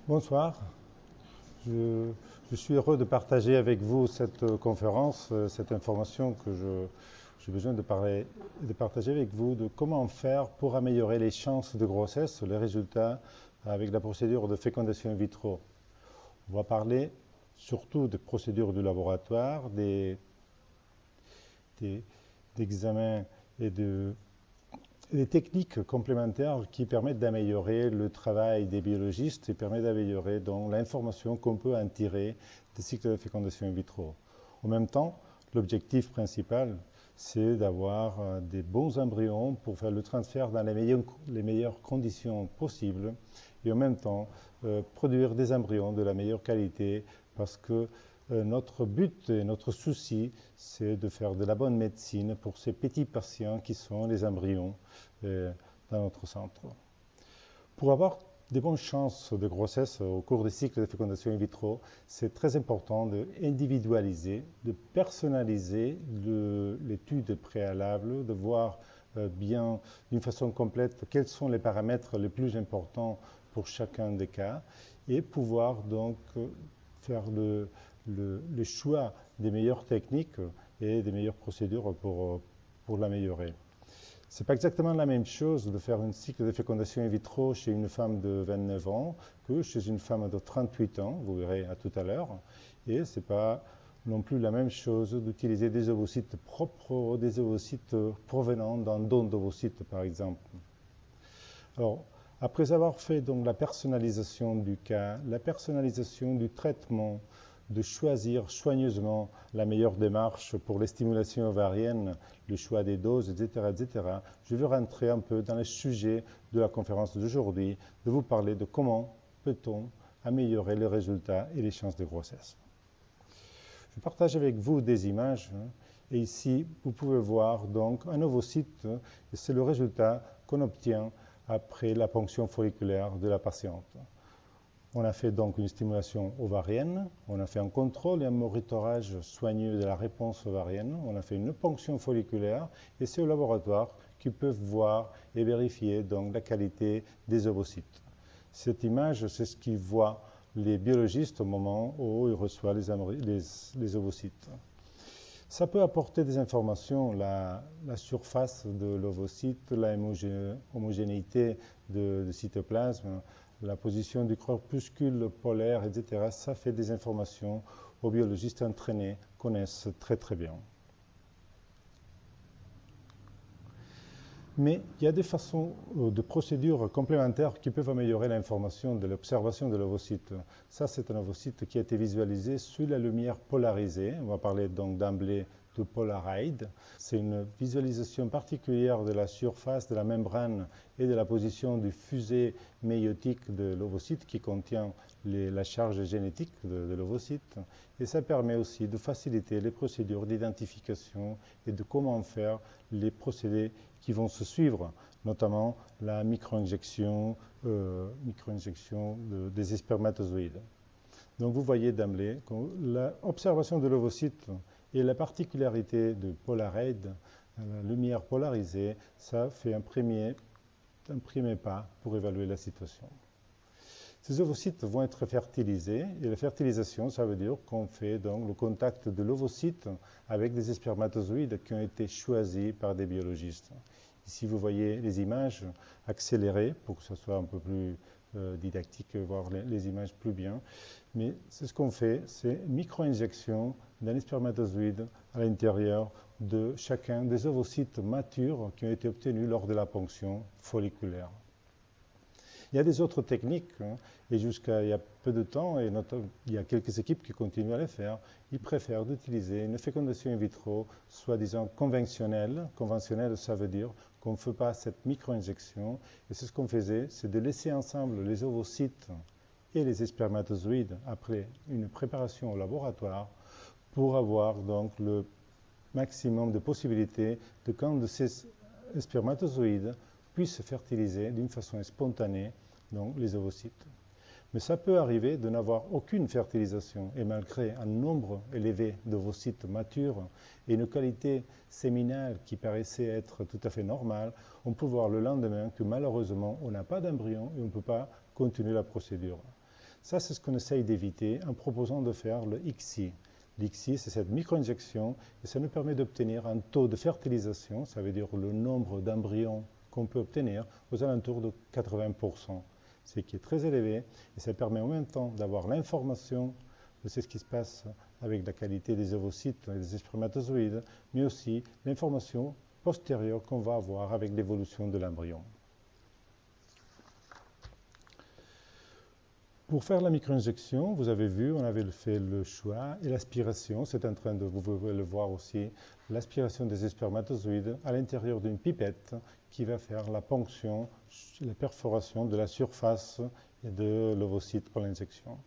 Bonsoir, je, je suis heureux de partager avec vous cette conférence, cette information que j'ai besoin de partager avec vous de comment faire pour améliorer les chances de grossesse, les résultats avec la procédure de fécondation in vitro. On va parler surtout des procédures du laboratoire, des- d'examens et des techniques complémentaires qui permettent d'améliorer le travail des biologistes et permettent d'améliorer donc l'information qu'on peut en tirer des cycles de fécondation in vitro. En même temps, l'objectif principal, c'est d'avoir des bons embryons pour faire le transfert dans les meilleures conditions possibles et en même temps produire des embryons de la meilleure qualité parce que notre but et notre souci, c'est de faire de la bonne médecine pour ces petits patients qui sont les embryons dans notre centre. Pour avoir des bonnes chances de grossesse au cours des cycles de fécondation in vitro, c'est très important d'individualiser, de personnaliser l'étude préalable, de voir bien d'une façon complète quels sont les paramètres les plus importants pour chacun des cas et pouvoir donc faire le choix des meilleures techniques et des meilleures procédures pour l'améliorer. Ce n'est pas exactement la même chose de faire un cycle de fécondation in vitro chez une femme de 29 ans que chez une femme de 38 ans, vous verrez à tout à l'heure. Et ce n'est pas non plus la même chose d'utiliser des ovocytes propres ou des ovocytes provenant d'un don d'ovocytes, par exemple. Alors, après avoir fait donc la personnalisation du cas, la personnalisation du traitement, de choisir soigneusement la meilleure démarche pour les stimulations ovariennes, le choix des doses, etc., etc., je vais rentrer un peu dans le sujet de la conférence d'aujourd'hui, de vous parler de comment peut-on améliorer les résultats et les chances de grossesse. Je partage avec vous des images, et ici, vous pouvez voir donc un ovocyte, et c'est le résultat qu'on obtient après la ponction folliculaire de la patiente. On a fait donc une stimulation ovarienne, on a fait un contrôle et un monitorage soigneux de la réponse ovarienne, on a fait une ponction folliculaire et c'est au laboratoire qu'ils peuvent voir et vérifier donc la qualité des ovocytes. Cette image, c'est ce qu'ils voient les biologistes au moment où ils reçoivent les ovocytes. Ça peut apporter des informations, la surface de l'ovocyte, la homogénéité de cytoplasme, la position du corpuscule polaire, etc. Ça fait des informations aux biologistes entraînés connaissent très très bien. Mais il y a des façons de procédures complémentaires qui peuvent améliorer l'information de l'observation de l'ovocyte. Ça, c'est un ovocyte qui a été visualisé sous la lumière polarisée. On va parler donc d'emblée de Polaroid. C'est une visualisation particulière de la surface de la membrane et de la position du fusée méiotique de l'ovocyte qui contient la charge génétique de l'ovocyte. Et ça permet aussi de faciliter les procédures d'identification et de comment faire les procédés qui vont se suivre, notamment la micro-injection des spermatozoïdes. Donc vous voyez d'emblée que l'observation de l'ovocyte et la particularité de Polaroid, la lumière polarisée, ça fait un premier pas pour évaluer la situation. Ces ovocytes vont être fertilisés et la fertilisation, ça veut dire qu'on fait donc le contact de l'ovocyte avec des spermatozoïdes qui ont été choisis par des biologistes. Ici, vous voyez les images accélérées pour que ce soit un peu plus didactique, voir les images plus bien. Mais c'est ce qu'on fait, c'est micro-injection d'un spermatozoïde à l'intérieur de chacun des ovocytes matures qui ont été obtenus lors de la ponction folliculaire. Il y a des autres techniques, et jusqu'à il y a peu de temps, et il y a quelques équipes qui continuent à les faire, ils préfèrent d'utiliser une fécondation in vitro, soi-disant conventionnelle. Conventionnelle, ça veut dire qu'on ne fait pas cette micro-injection, et c'est ce qu'on faisait, c'est de laisser ensemble les ovocytes et les spermatozoïdes après une préparation au laboratoire pour avoir donc le maximum de possibilités de quand de ces spermatozoïdes puissent fertiliser d'une façon spontanée donc les ovocytes. Mais ça peut arriver de n'avoir aucune fertilisation et malgré un nombre élevé d'ovocytes matures et une qualité séminale qui paraissait être tout à fait normale, on peut voir le lendemain que malheureusement on n'a pas d'embryon et on ne peut pas continuer la procédure. Ça, c'est ce qu'on essaye d'éviter en proposant de faire le XI. L'XI, c'est cette micro-injection et ça nous permet d'obtenir un taux de fertilisation, ça veut dire le nombre d'embryons qu'on peut obtenir, aux alentours de 80%, ce qui est très élevé et ça permet en même temps d'avoir l'information de ce qui se passe avec la qualité des ovocytes et des spermatozoïdes, mais aussi l'information postérieure qu'on va avoir avec l'évolution de l'embryon. Pour faire la micro-injection, vous avez vu, on avait fait le choix et l'aspiration, c'est en train de, vous pouvez le voir aussi, l'aspiration des spermatozoïdes à l'intérieur d'une pipette qui va faire la ponction, la perforation de la surface de l'ovocyte pour l'injection.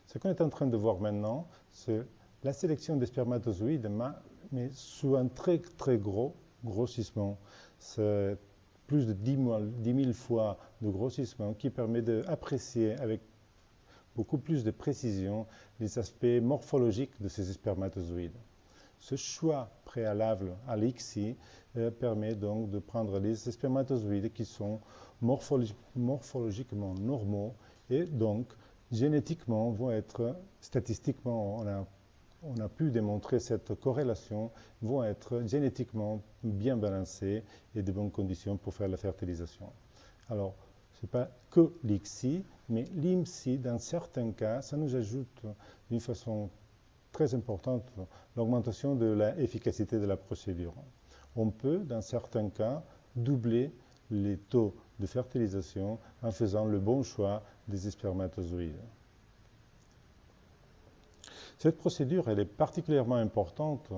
Ce qu'on est en train de voir maintenant, c'est la sélection des spermatozoïdes, mais sous un très très gros grossissement. C'est plus de 10 000 fois de grossissement qui permet d'apprécier avec beaucoup plus de précision les aspects morphologiques de ces spermatozoïdes. Ce choix préalable à l'ICSI permet donc de prendre les spermatozoïdes qui sont morphologiquement normaux et donc génétiquement vont être, statistiquement on a pu démontrer cette corrélation, vont être génétiquement bien balancés et de bonnes conditions pour faire la fertilisation. Alors, ce n'est pas que l'ICSI, mais l'IMSI, dans certains cas, ça nous ajoute d'une façon très importante l'augmentation de l'efficacité de la procédure. On peut, dans certains cas, doubler les taux de fertilisation en faisant le bon choix des spermatozoïdes. Cette procédure, elle est particulièrement importante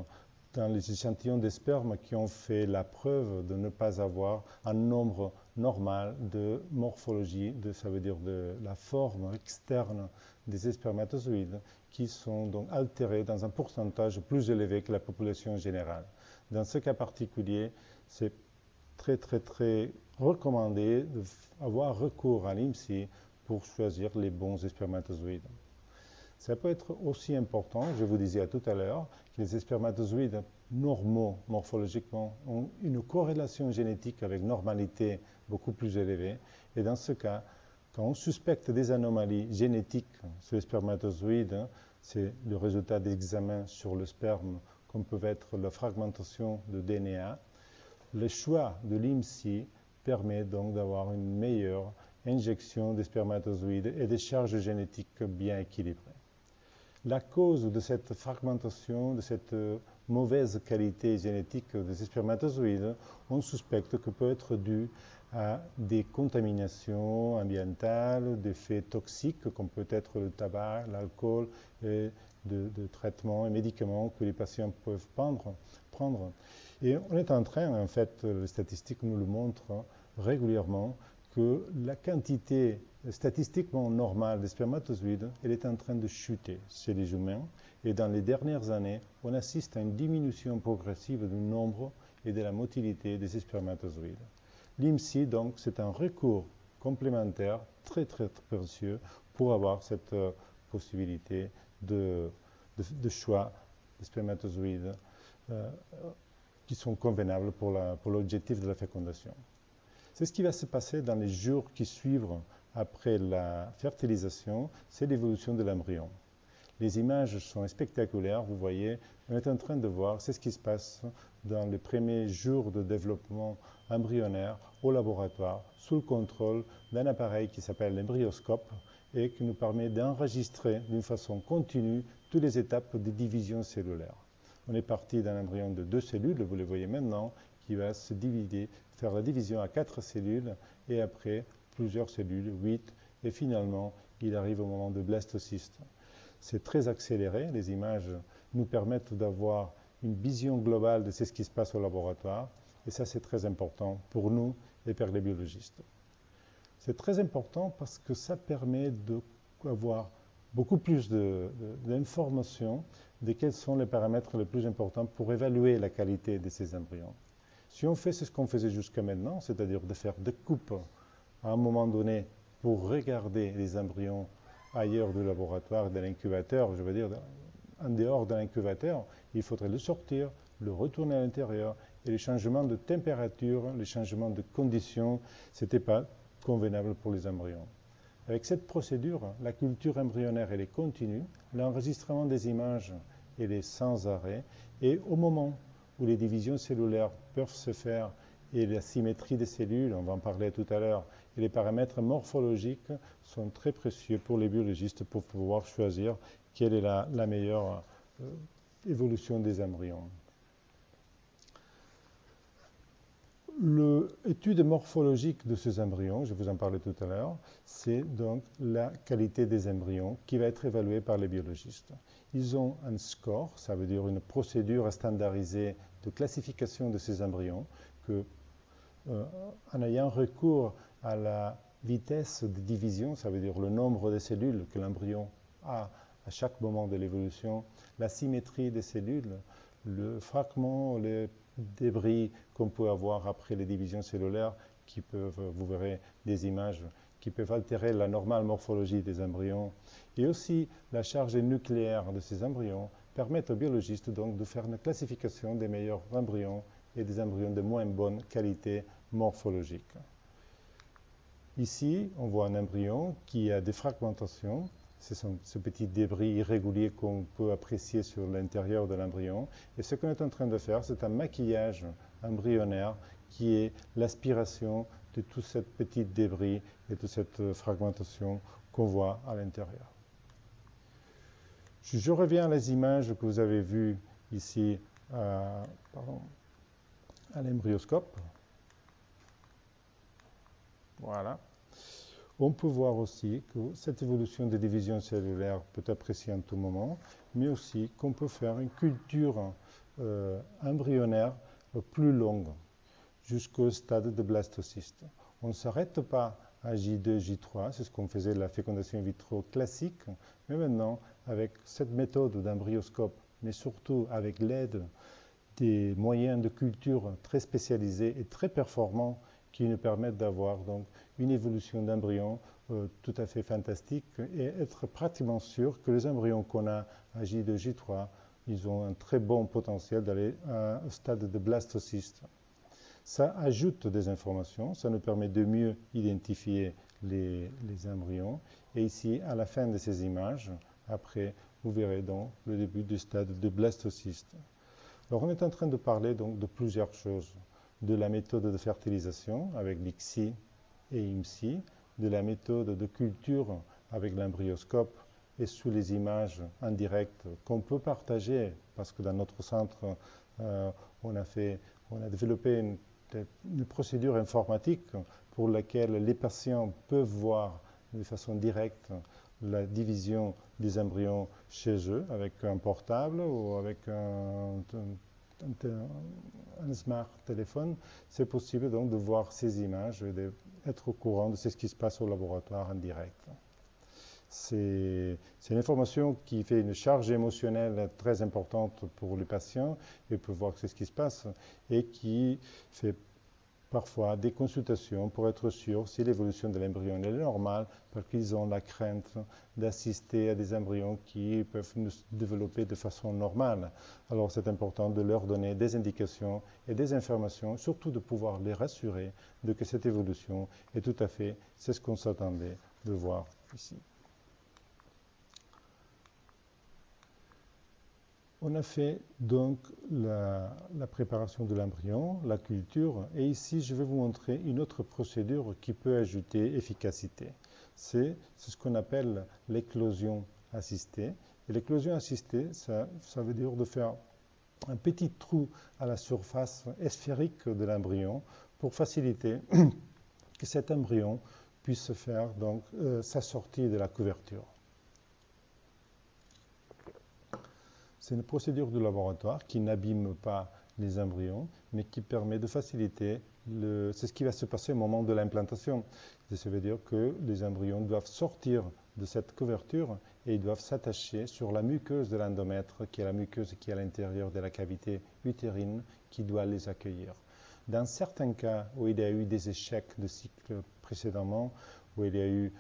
dans les échantillons de sperme qui ont fait la preuve de ne pas avoir un nombre normal de morphologie, ça veut dire de la forme externe des spermatozoïdes, qui sont donc altérés dans un pourcentage plus élevé que la population générale. Dans ce cas particulier, c'est très recommandé d'avoir recours à l'IMSI pour choisir les bons spermatozoïdes. Ça peut être aussi important, je vous disais tout à l'heure, que les spermatozoïdes normaux morphologiquement ont une corrélation génétique avec normalité beaucoup plus élevée. Et dans ce cas, quand on suspecte des anomalies génétiques sur les spermatozoïdes, c'est le résultat d'examens sur le sperme, comme peut être la fragmentation de DNA. Le choix de l'IMSI permet donc d'avoir une meilleure injection des spermatozoïdes et des charges génétiques bien équilibrées. La cause de cette fragmentation, de cette mauvaise qualité génétique des spermatozoïdes, on suspecte que peut être due à des contaminations ambientales, des faits toxiques comme peut être le tabac, l'alcool et de traitements et médicaments que les patients peuvent prendre. Et on est en train, en fait, les statistiques nous le montrent régulièrement, que la quantité statistiquement normale des spermatozoïdes, elle est en train de chuter chez les humains. Et dans les dernières années, on assiste à une diminution progressive du nombre et de la motilité des spermatozoïdes. L'IMSI, donc, c'est un recours complémentaire très précieux pour avoir cette possibilité de choix de spermatozoïdes qui sont convenables pour l'objectif de la fécondation. C'est ce qui va se passer dans les jours qui suivent après la fertilisation, c'est l'évolution de l'embryon. Les images sont spectaculaires, vous voyez, on est en train de voir, c'est ce qui se passe dans les premiers jours de développement embryonnaire au laboratoire, sous le contrôle d'un appareil qui s'appelle l'embryoscope et qui nous permet d'enregistrer d'une façon continue toutes les étapes de division cellulaire. On est parti d'un embryon de 2 cellules, vous le voyez maintenant, qui va se diviser, faire la division à 4 cellules, et après plusieurs cellules, 8, et finalement, il arrive au moment de blastocyste. C'est très accéléré, les images nous permettent d'avoir une vision globale de ce qui se passe au laboratoire, et ça c'est très important pour nous et pour les biologistes. C'est très important parce que ça permet d'avoir beaucoup plus d'informations de quels sont les paramètres les plus importants pour évaluer la qualité de ces embryons. Si on fait ce qu'on faisait jusqu'à maintenant, c'est-à-dire de faire des coupes à un moment donné pour regarder les embryons ailleurs du laboratoire, de l'incubateur, je veux dire en dehors de l'incubateur, il faudrait le sortir, le retourner à l'intérieur, et les changements de température, les changements de conditions, ce n'était pas convenable pour les embryons. Avec cette procédure, la culture embryonnaire elle est continue, l'enregistrement des images elle est sans arrêt, et au moment où les divisions cellulaires peuvent se faire et la symétrie des cellules, on va en parler tout à l'heure, et les paramètres morphologiques sont très précieux pour les biologistes pour pouvoir choisir quelle est la meilleure évolution des embryons. L'étude morphologique de ces embryons, je vous en parlais tout à l'heure, c'est donc la qualité des embryons qui va être évaluée par les biologistes. Ils ont un score, ça veut dire une procédure standardisée de classification de ces embryons, que, en ayant recours à la vitesse de division, ça veut dire le nombre de cellules que l'embryon a à chaque moment de l'évolution, la symétrie des cellules, le fragment, les débris qu'on peut avoir après les divisions cellulaires qui peuvent, vous verrez des images, qui peuvent altérer la normale morphologie des embryons, et aussi la charge nucléaire de ces embryons permettent aux biologistes donc de faire une classification des meilleurs embryons et des embryons de moins bonne qualité morphologique. Ici, on voit un embryon qui a des fragmentations. Ce sont ces petits débris irréguliers qu'on peut apprécier sur l'intérieur de l'embryon. Et ce qu'on est en train de faire, c'est un maquillage embryonnaire qui est l'aspiration de tous ces petits débris et de cette fragmentation qu'on voit à l'intérieur. Je reviens à les images que vous avez vues ici à l'embryoscope. Voilà. On peut voir aussi que cette évolution des divisions cellulaires peut être appréciée en tout moment, mais aussi qu'on peut faire une culture embryonnaire plus longue, jusqu'au stade de blastocyste. On ne s'arrête pas à J2, J3, c'est ce qu'on faisait de la fécondation in vitro classique, mais maintenant, avec cette méthode d'embryoscope, mais surtout avec l'aide des moyens de culture très spécialisés et très performants qui nous permettent d'avoir donc une évolution d'embryons tout à fait fantastique et être pratiquement sûr que les embryons qu'on a à J2, J3, ils ont un très bon potentiel d'aller à un stade de blastocyste. Ça ajoute des informations, ça nous permet de mieux identifier les embryons. Et ici, à la fin de ces images, après, vous verrez donc le début du stade de blastocyste. Alors, on est en train de parler donc de plusieurs choses. De la méthode de fertilisation avec l'ICSI et IMSI, de la méthode de culture avec l'embryoscope et sous les images en direct qu'on peut partager parce que dans notre centre, on a développé une procédure informatique pour laquelle les patients peuvent voir de façon directe la division des embryons chez eux avec un portable ou avec un smart téléphone. C'est possible donc de voir ces images et d'être au courant de ce qui se passe au laboratoire en direct. C'est une information qui fait une charge émotionnelle très importante pour les patients et peut voir ce qui se passe et qui fait parfois des consultations pour être sûr si l'évolution de l'embryon est normale parce qu'ils ont la crainte d'assister à des embryons qui peuvent se développer de façon normale. Alors c'est important de leur donner des indications et des informations, surtout de pouvoir les rassurer de que cette évolution est tout à fait, c'est ce qu'on s'attendait de voir ici. On a fait donc la préparation de l'embryon, la culture, et ici je vais vous montrer une autre procédure qui peut ajouter efficacité. C'est ce qu'on appelle l'éclosion assistée. Et l'éclosion assistée, ça veut dire de faire un petit trou à la surface sphérique de l'embryon pour faciliter que cet embryon puisse faire donc sa sortie de la couverture. C'est une procédure de laboratoire qui n'abîme pas les embryons, mais qui permet de faciliter, c'est ce qui va se passer au moment de l'implantation. Ça veut dire que les embryons doivent sortir de cette couverture et ils doivent s'attacher sur la muqueuse de l'endomètre, qui est la muqueuse qui est à l'intérieur de la cavité utérine, qui doit les accueillir. Dans certains cas où il y a eu des échecs de cycle précédemment, où il y a eu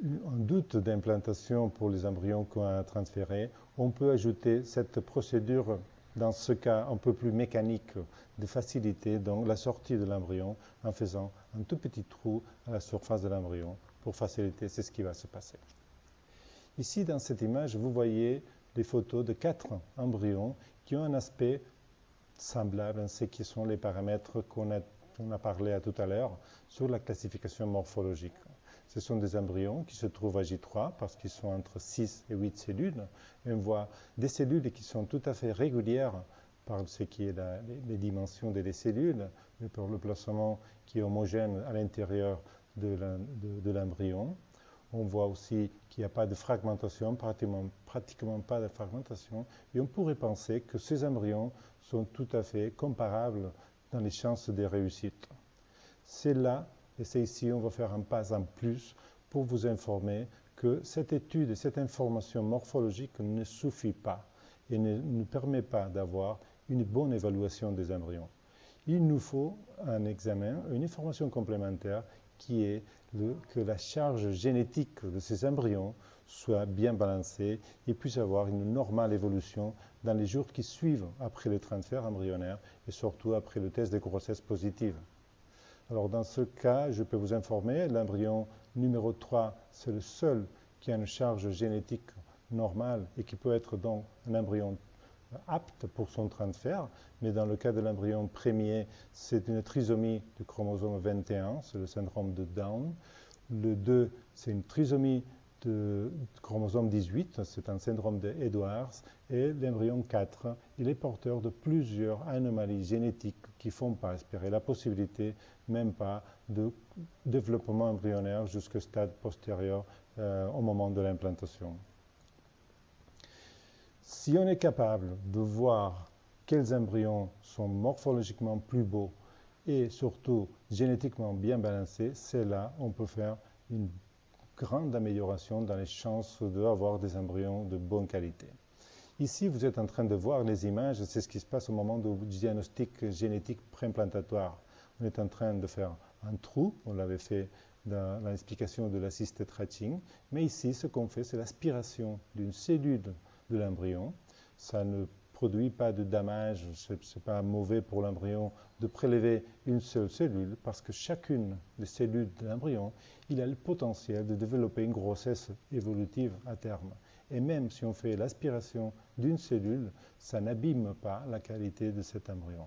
un doute d'implantation pour les embryons qu'on a transférés, on peut ajouter cette procédure dans ce cas un peu plus mécanique, de faciliter donc la sortie de l'embryon en faisant un tout petit trou à la surface de l'embryon pour faciliter, c'est ce qui va se passer. Ici, dans cette image, vous voyez des photos de 4 embryons qui ont un aspect semblable à ce qui sont les paramètres qu'on a parlé tout à l'heure sur la classification morphologique. Ce sont des embryons qui se trouvent à J3 parce qu'ils sont entre 6 et 8 cellules. Et on voit des cellules qui sont tout à fait régulières par ce qui est les dimensions des cellules, mais par le placement qui est homogène à l'intérieur de l'embryon. On voit aussi qu'il n'y a pas de fragmentation, pratiquement pas de fragmentation, et on pourrait penser que ces embryons sont tout à fait comparables dans les chances de réussite. C'est là, et c'est ici, on va faire un pas en plus pour vous informer que cette étude et cette information morphologique ne suffit pas et ne permet pas d'avoir une bonne évaluation des embryons. Il nous faut un examen, une information complémentaire qui est que la charge génétique de ces embryons soit bien balancée et puisse avoir une normale évolution dans les jours qui suivent après le transfert embryonnaire et surtout après le test de grossesse positive. Alors dans ce cas, je peux vous informer, l'embryon numéro 3, c'est le seul qui a une charge génétique normale et qui peut être donc un embryon apte pour son transfert, mais dans le cas de l'embryon premier, c'est une trisomie du chromosome 21, c'est le syndrome de Down. Le 2, c'est une trisomie de chromosome 18, c'est un syndrome d'Edwards. Et l'embryon 4, il est porteur de plusieurs anomalies génétiques qui ne font pas espérer la possibilité, même pas, de développement embryonnaire jusqu'au stade postérieur au moment de l'implantation. Si on est capable de voir quels embryons sont morphologiquement plus beaux et surtout génétiquement bien balancés, c'est là où on peut faire une grande amélioration dans les chances d'avoir des embryons de bonne qualité. Ici, vous êtes en train de voir les images, c'est ce qui se passe au moment du diagnostic génétique préimplantatoire. On est en train de faire un trou, on l'avait fait dans l'explication de l'assisted hatching, mais ici, ce qu'on fait, c'est l'aspiration d'une cellule de l'embryon. Ça ne produit pas de dommages, ce n'est pas mauvais pour l'embryon de prélever une seule cellule parce que chacune des cellules de l'embryon, il a le potentiel de développer une grossesse évolutive à terme. Et même si on fait l'aspiration d'une cellule, ça n'abîme pas la qualité de cet embryon.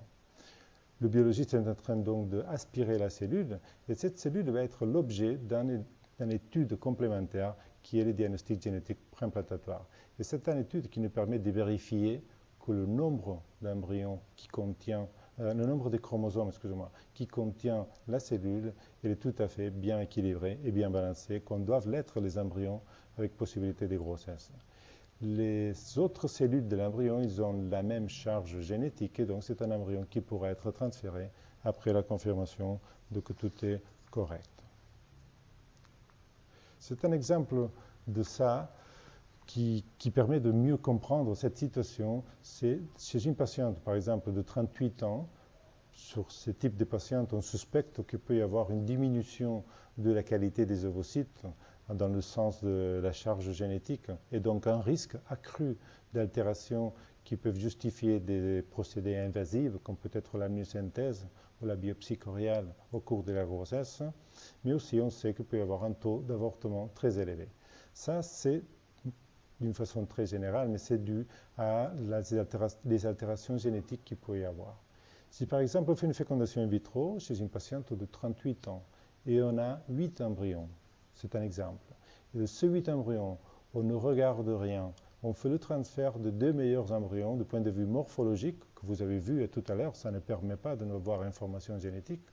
Le biologiste est en train donc d'aspirer la cellule et cette cellule va être l'objet d'une étude complémentaire qui est le diagnostic génétique préimplantatoire. Et c'est une étude qui nous permet de vérifier que le nombre d'embryons qui contient, le nombre de chromosomes, qui contient la cellule, il est tout à fait bien équilibré et bien balancé, comme doivent l'être les embryons avec possibilité de grossesse. Les autres cellules de l'embryon, ils ont la même charge génétique et donc c'est un embryon qui pourra être transféré après la confirmation de que tout est correct. C'est un exemple de ça qui permet de mieux comprendre cette situation. C'est chez une patiente, par exemple, de 38 ans, sur ce type de patiente, on suspecte qu'il peut y avoir une diminution de la qualité des ovocytes dans le sens de la charge génétique et donc un risque accru d'altérations qui peuvent justifier des procédés invasifs comme peut-être la myosynthèse ou la biopsie choriale au cours de la grossesse, mais aussi on sait qu'il peut y avoir un taux d'avortement très élevé. Ça, c'est d'une façon très générale, mais c'est dû à les altérations génétiques qu'il peut y avoir. Si par exemple on fait une fécondation in vitro chez une patiente de 38 ans et on a 8 embryons, c'est un exemple. Et de ces 8 embryons, on ne regarde rien. On fait le transfert de 2 meilleurs embryons du point de vue morphologique, que vous avez vu tout à l'heure, ça ne permet pas de nous avoir information génétique.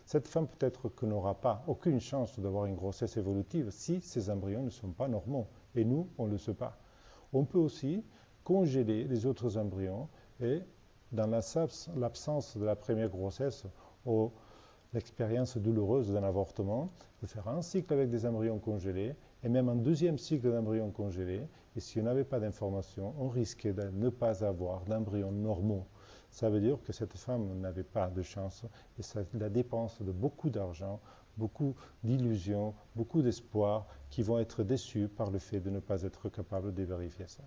Cette femme peut-être que n'aura pas aucune chance d'avoir une grossesse évolutive si ces embryons ne sont pas normaux. Et nous, on ne le sait pas. On peut aussi congeler les autres embryons et dans l'absence de la première grossesse ou l'expérience douloureuse d'un avortement, de faire un cycle avec des embryons congelés et même un deuxième cycle d'embryons congelés. Et si on n'avait pas d'informations, on risquait de ne pas avoir d'embryons normaux. Ça veut dire que cette femme n'avait pas de chance et c'est la dépense de beaucoup d'argent, beaucoup d'illusions, beaucoup d'espoirs qui vont être déçus par le fait de ne pas être capable de vérifier ça.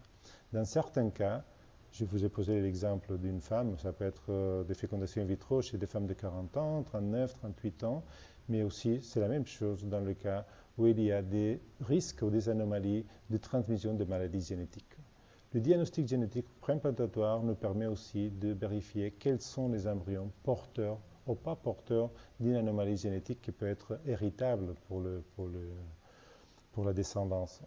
Dans certains cas, Je vous ai posé l'exemple d'une femme, ça peut être des fécondations in vitro chez des femmes de 40 ans, 39, 38 ans, mais aussi c'est la même chose dans le cas où il y a des risques ou des anomalies de transmission de maladies génétiques. Le diagnostic génétique préimplantatoire nous permet aussi de vérifier quels sont les embryons porteurs ou pas porteurs d'une anomalie génétique qui peut être héritable pour la descendance.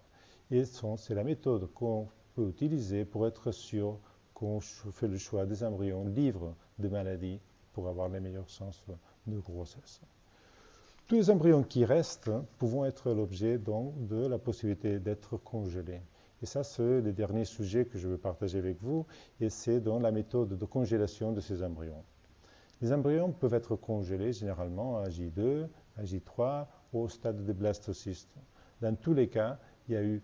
Et c'est la méthode qu'on peut utiliser pour être sûr qu'on fait le choix des embryons libres de maladies pour avoir les meilleures chances de grossesse. Tous les embryons qui restent pouvant être l'objet donc de la possibilité d'être congelés. Et ça, c'est le dernier sujet que je veux partager avec vous, et c'est donc la méthode de congélation de ces embryons. Les embryons peuvent être congelés généralement à J2, à J3 ou au stade de blastocyste. Dans tous les cas, il y a eu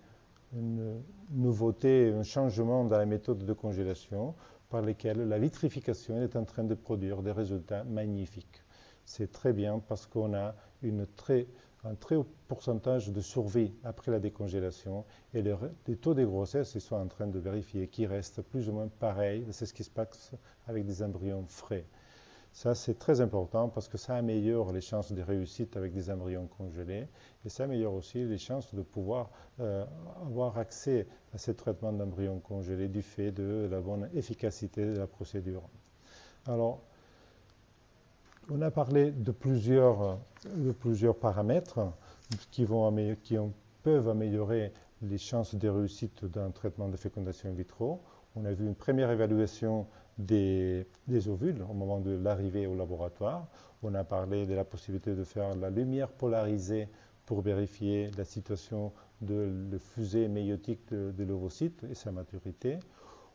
une nouveauté, un changement dans la méthode de congélation par lesquels la vitrification est en train de produire des résultats magnifiques. C'est très bien parce qu'on a un très haut pourcentage de survie après la décongélation et les taux de grossesse, ils sont en train de vérifier qu'ils restent plus ou moins pareils. C'est ce qui se passe avec des embryons frais. Ça, c'est très important parce que ça améliore les chances de réussite avec des embryons congelés et ça améliore aussi les chances de pouvoir avoir accès à ces traitements d'embryons congelés du fait de la bonne efficacité de la procédure. Alors, on a parlé de plusieurs paramètres qui peuvent améliorer les chances de réussite d'un traitement de fécondation in vitro. On a vu une première évaluation des ovules au moment de l'arrivée au laboratoire. On a parlé de la possibilité de faire la lumière polarisée pour vérifier la situation de la fusée méiotique de l'ovocyte et sa maturité.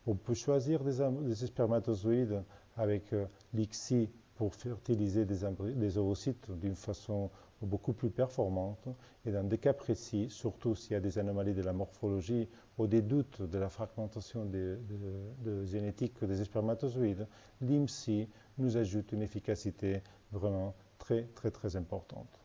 On peut choisir des spermatozoïdes avec l'ICSI pour fertiliser des ovocytes d'une façon beaucoup plus performante. Et dans des cas précis, surtout s'il y a des anomalies de la morphologie ou des doutes de la fragmentation de génétique des spermatozoïdes, l'IMSI nous ajoute une efficacité vraiment très, très, très importante.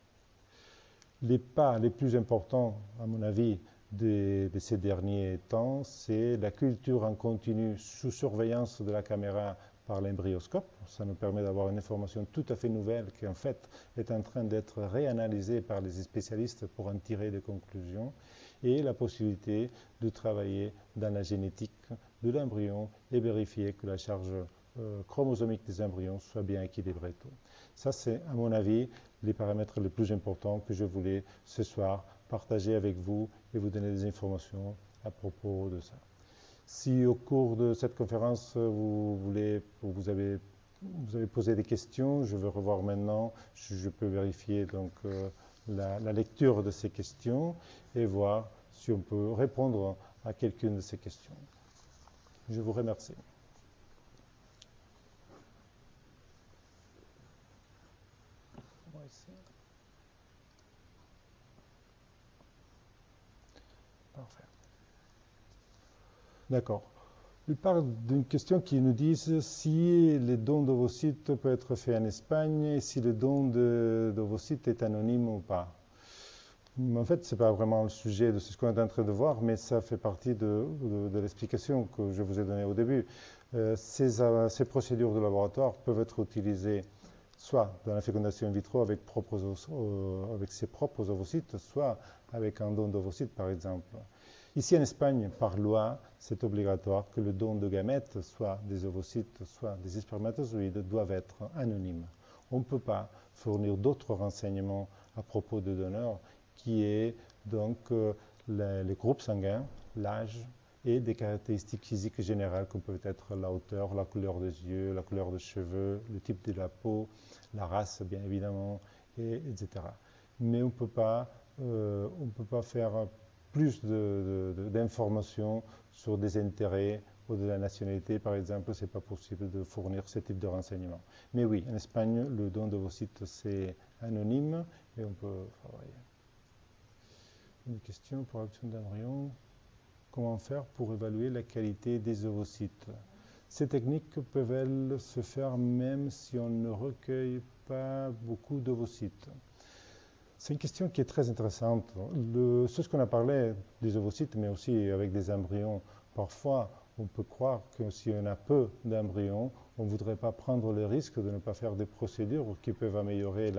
Les pas les plus importants, à mon avis, de ces derniers temps, c'est la culture en continu sous surveillance de la caméra par l'embryoscope. Ça nous permet d'avoir une information tout à fait nouvelle qui, en fait, est en train d'être réanalysée par les spécialistes pour en tirer des conclusions. Et la possibilité de travailler dans la génétique de l'embryon et vérifier que la charge chromosomique des embryons soit bien équilibrée. Ça, c'est, à mon avis, les paramètres les plus importants que je voulais ce soir partager avec vous et vous donner des informations à propos de ça. Si au cours de cette conférence, vous avez posé des questions, je vais revoir maintenant, je peux vérifier donc la lecture de ces questions et voir si on peut répondre à quelqu'une de ces questions. Je vous remercie. Parfait. D'accord. Il parle d'une question qui nous dit si les dons d'ovocytes peuvent être faits en Espagne et si le don d'ovocytes est anonyme ou pas. En fait, ce n'est pas vraiment le sujet de ce qu'on est en train de voir, mais ça fait partie de l'explication que je vous ai donnée au début. Ces procédures de laboratoire peuvent être utilisées soit dans la fécondation in vitro avec ses propres ovocytes, soit avec un don d'ovocytes, par exemple. Ici en Espagne, par loi, c'est obligatoire que le don de gamètes, soit des ovocytes, soit des spermatozoïdes, doivent être anonymes. On ne peut pas fournir d'autres renseignements à propos de donneurs qui est donc les groupes sanguins, l'âge et des caractéristiques physiques générales comme peut être la hauteur, la couleur des yeux, la couleur des cheveux, le type de la peau, la race bien évidemment, etc. Mais on ne peut pas faire plus d'informations sur des intérêts ou de la nationalité, par exemple, ce n'est pas possible de fournir ce type de renseignements. Mais oui, en Espagne, le don d'ovocytes, c'est anonyme et on peut travailler. Une question pour l'action d'embryon. Comment faire pour évaluer la qualité des ovocytes? Ces techniques peuvent-elles se faire même si on ne recueille pas beaucoup d'ovocytes? C'est une question qui est très intéressante. C'est ce qu'on a parlé des ovocytes, mais aussi avec des embryons. Parfois, On peut croire que si on a peu d'embryons, on ne voudrait pas prendre le risque de ne pas faire des procédures qui peuvent améliorer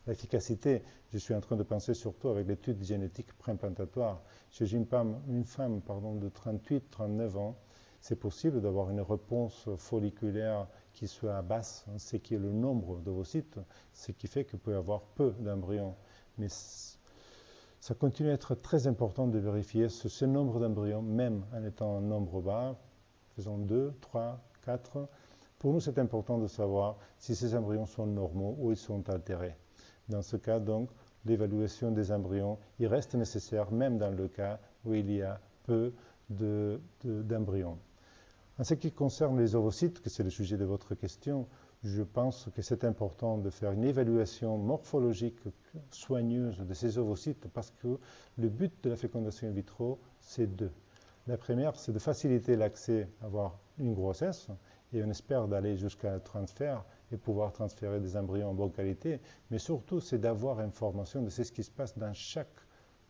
l'efficacité. Je suis en train de penser surtout avec l'étude génétique préimplantatoire. Chez une femme de 38-39 ans, c'est possible d'avoir une réponse folliculaire qui soit basse, ce qui est le nombre d'ovocytes, ce qui fait qu'il peut y avoir peu d'embryons. Mais ça continue à être très important de vérifier ce nombre d'embryons, même en étant un nombre bas, faisons 2, 3, 4. Pour nous, c'est important de savoir si ces embryons sont normaux ou ils sont altérés. Dans ce cas, donc, l'évaluation des embryons, il reste nécessaire, même dans le cas où il y a peu d'embryons. En ce qui concerne les ovocytes, que c'est le sujet de votre question, je pense que c'est important de faire une évaluation morphologique soigneuse de ces ovocytes parce que le but de la fécondation in vitro, c'est deux. La première, c'est de faciliter l'accès à avoir une grossesse et on espère d'aller jusqu'à un transfert et pouvoir transférer des embryons en bonne qualité, mais surtout, c'est d'avoir information de ce qui se passe dans chaque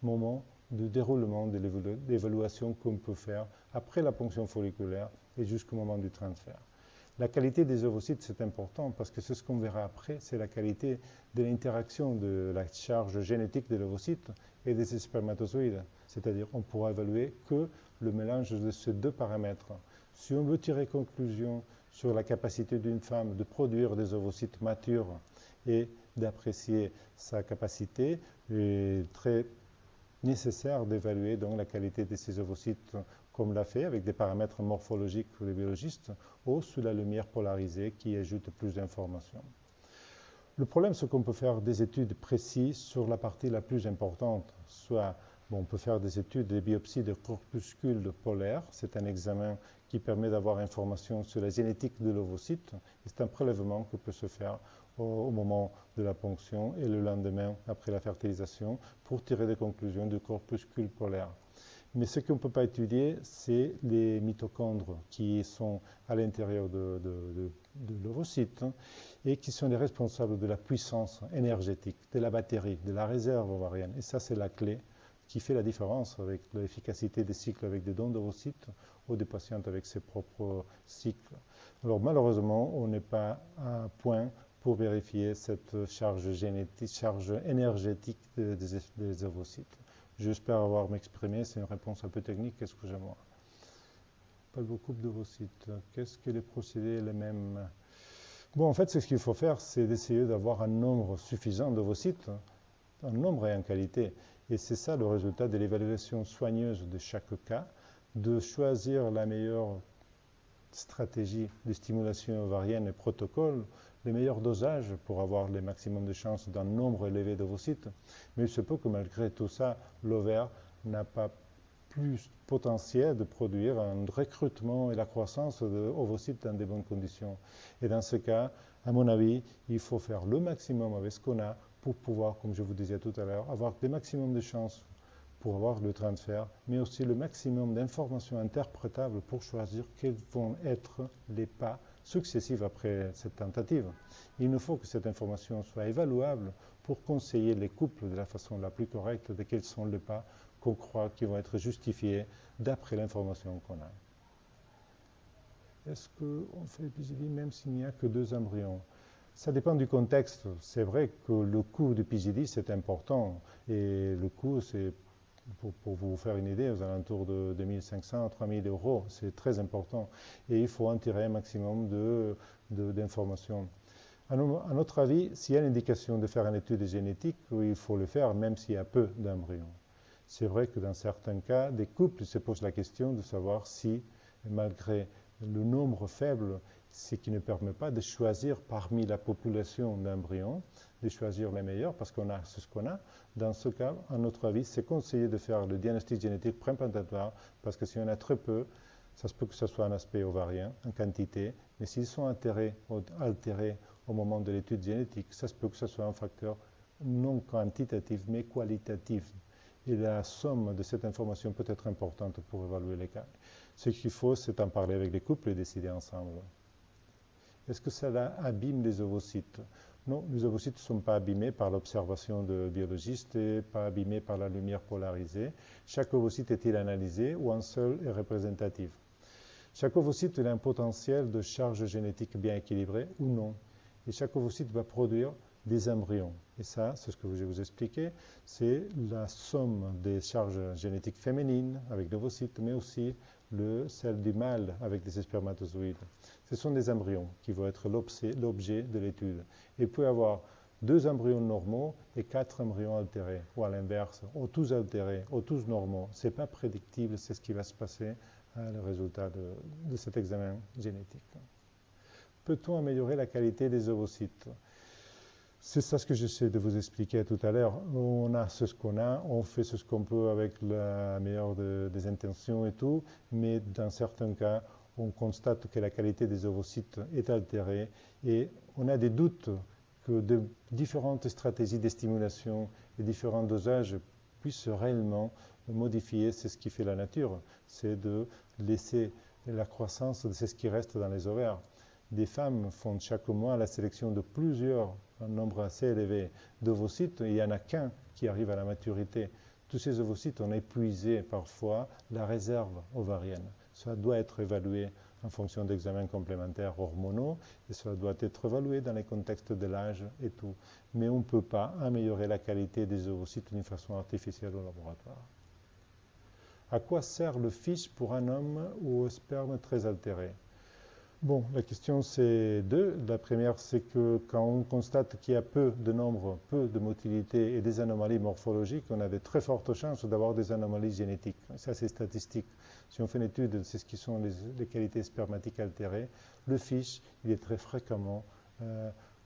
moment de déroulement de l'évaluation qu'on peut faire après la ponction folliculaire et jusqu'au moment du transfert. La qualité des ovocytes, c'est important parce que c'est ce qu'on verra après, c'est la qualité de l'interaction de la charge génétique de l'ovocyte et des spermatozoïdes. C'est-à-dire on pourra évaluer que le mélange de ces deux paramètres. Si on veut tirer conclusion sur la capacité d'une femme de produire des ovocytes matures et d'apprécier sa capacité, il est très nécessaire d'évaluer donc la qualité de ces ovocytes comme l'a fait avec des paramètres morphologiques pour les biologistes ou sous la lumière polarisée qui ajoute plus d'informations. Le problème, c'est qu'on peut faire des études précises sur la partie la plus importante, soit on peut faire des études, des biopsies de corpuscules polaires, c'est un examen qui permet d'avoir information sur la génétique de l'ovocyte, et c'est un prélèvement qui peut se faire au moment de la ponction et le lendemain après la fertilisation pour tirer des conclusions du corpuscule polaire. Mais ce qu'on ne peut pas étudier, c'est les mitochondres qui sont à l'intérieur de l'ovocyte et qui sont les responsables de la puissance énergétique, de la batterie, de la réserve ovarienne. Et ça, c'est la clé qui fait la différence avec l'efficacité des cycles avec des dons d'ovocytes ou des patientes avec ses propres cycles. Alors malheureusement, on n'est pas à point pour vérifier cette charge énergétique des ovocytes. J'espère avoir m'exprimé, c'est une réponse un peu technique, excusez-moi. Pas beaucoup d'ovocytes. Qu'est-ce que les procédés les mêmes? Bon, en fait, ce qu'il faut faire, c'est d'essayer d'avoir un nombre suffisant d'ovocytes, un nombre et en qualité. Et c'est ça le résultat de l'évaluation soigneuse de chaque cas, de choisir la meilleure stratégie de stimulation ovarienne et protocole, les meilleurs dosages pour avoir le maximum de chances d'un nombre élevé d'ovocytes. Mais il se peut que malgré tout ça, l'ovaire n'a pas plus potentiel de produire un recrutement et la croissance d'ovocytes dans de bonnes conditions. Et dans ce cas, à mon avis, il faut faire le maximum avec ce qu'on a pour pouvoir, comme je vous disais tout à l'heure, avoir le maximum de chances pour avoir le transfert, mais aussi le maximum d'informations interprétables pour choisir quels vont être les pas successifs après cette tentative. Il nous faut que cette information soit évaluable pour conseiller les couples de la façon la plus correcte de quels sont les pas qu'on croit qui vont être justifiés d'après l'information qu'on a. Est-ce qu'on fait PGD même s'il n'y a que 2 embryons? Ça dépend du contexte. C'est vrai que le coût du PGD, c'est important. Et le coût, c'est, pour vous faire une idée, aux alentours de 2500 à 3000 euros. C'est très important. Et il faut en tirer un maximum d'informations. À notre avis, s'il y a l'indication de faire une étude génétique, il faut le faire même s'il y a peu d'embryons. C'est vrai que dans certains cas, des couples se posent la question de savoir si, malgré le nombre faible, ce qui ne permet pas de choisir parmi la population d'embryons, de choisir les meilleurs parce qu'on a ce qu'on a. Dans ce cas, à notre avis, c'est conseillé de faire le diagnostic génétique préimplantatoire parce que si on a très peu, ça se peut que ce soit un aspect ovarien, en quantité, mais s'ils sont altérés au moment de l'étude génétique, ça se peut que ce soit un facteur non quantitatif mais qualitatif. Et la somme de cette information peut être importante pour évaluer les cas. Ce qu'il faut, c'est en parler avec les couples et décider ensemble. Est-ce que cela abîme les ovocytes? Non, les ovocytes ne sont pas abîmés par l'observation de biologistes et pas abîmés par la lumière polarisée. Chaque ovocyte est-il analysé ou un seul est représentatif? Chaque ovocyte a un potentiel de charge génétique bien équilibré ou non. Et chaque ovocyte va produire des embryons. Et ça, c'est ce que je vais vous expliquer, c'est la somme des charges génétiques féminines avec l'ovocyte, mais aussi celle du mâle avec des spermatozoïdes. Ce sont des embryons qui vont être l'objet de l'étude. Il peut y avoir 2 embryons normaux et 4 embryons altérés, ou à l'inverse, ou tous altérés, ou tous normaux. Ce n'est pas prédictible, c'est ce qui va se passer à le résultat de cet examen génétique. Peut-on améliorer la qualité des ovocytes? C'est ça ce que j'essaie de vous expliquer tout à l'heure. On a ce qu'on a, on fait ce qu'on peut avec la meilleure des intentions et tout, mais dans certains cas, on constate que la qualité des ovocytes est altérée et on a des doutes que de différentes stratégies de stimulation et différents dosages puissent réellement modifier ce qui fait la nature, c'est de laisser la croissance de ce qui reste dans les ovaires. Des femmes font chaque mois la sélection de plusieurs, un nombre assez élevé d'ovocytes, et il n'y en a qu'un qui arrive à la maturité. Tous ces ovocytes ont épuisé parfois la réserve ovarienne. Ça doit être évalué en fonction d'examens complémentaires hormonaux, et cela doit être évalué dans les contextes de l'âge et tout. Mais on ne peut pas améliorer la qualité des ovocytes d'une façon artificielle au laboratoire. À quoi sert le FISH pour un homme ou au sperme très altéré? Bon, la question c'est deux. La première, c'est que quand on constate qu'il y a peu de nombre, peu de motilité et des anomalies morphologiques, on a de très fortes chances d'avoir des anomalies génétiques. Ça, c'est statistique. Si on fait une étude de ce qui sont les qualités spermatiques altérées, le FISH, il est très fréquemment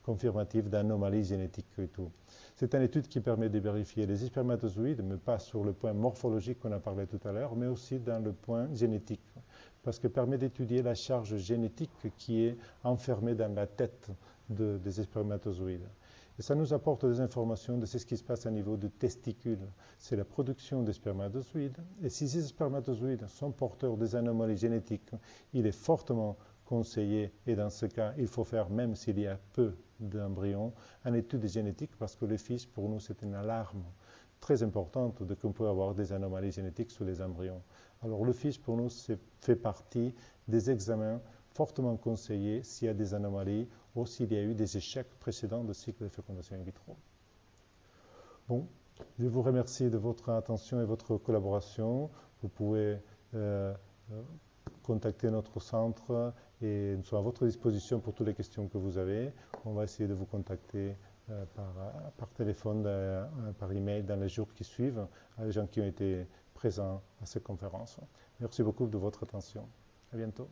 confirmatif d'anomalies génétiques et tout. C'est une étude qui permet de vérifier les spermatozoïdes, mais pas sur le point morphologique qu'on a parlé tout à l'heure, mais aussi dans le point génétique, parce que permet d'étudier la charge génétique qui est enfermée dans la tête des spermatozoïdes. Et ça nous apporte des informations de ce qui se passe au niveau du testicule. C'est la production des spermatozoïdes. Et si ces spermatozoïdes sont porteurs des anomalies génétiques, il est fortement conseillé, et dans ce cas, il faut faire, même s'il y a peu d'embryons, une étude génétique, parce que le FISH, pour nous, c'est une alarme très importante de qu'on peut avoir des anomalies génétiques sur les embryons. Alors le FISH, pour nous, fait partie des examens fortement conseillés s'il y a des anomalies ou s'il y a eu des échecs précédents de cycle de fécondation in vitro. Bon, je vous remercie de votre attention et votre collaboration. Vous pouvez contacter notre centre et nous sommes à votre disposition pour toutes les questions que vous avez. On va essayer de vous contacter par téléphone, par email dans les jours qui suivent, à les gens qui ont été présents à cette conférence. Merci beaucoup de votre attention. À bientôt.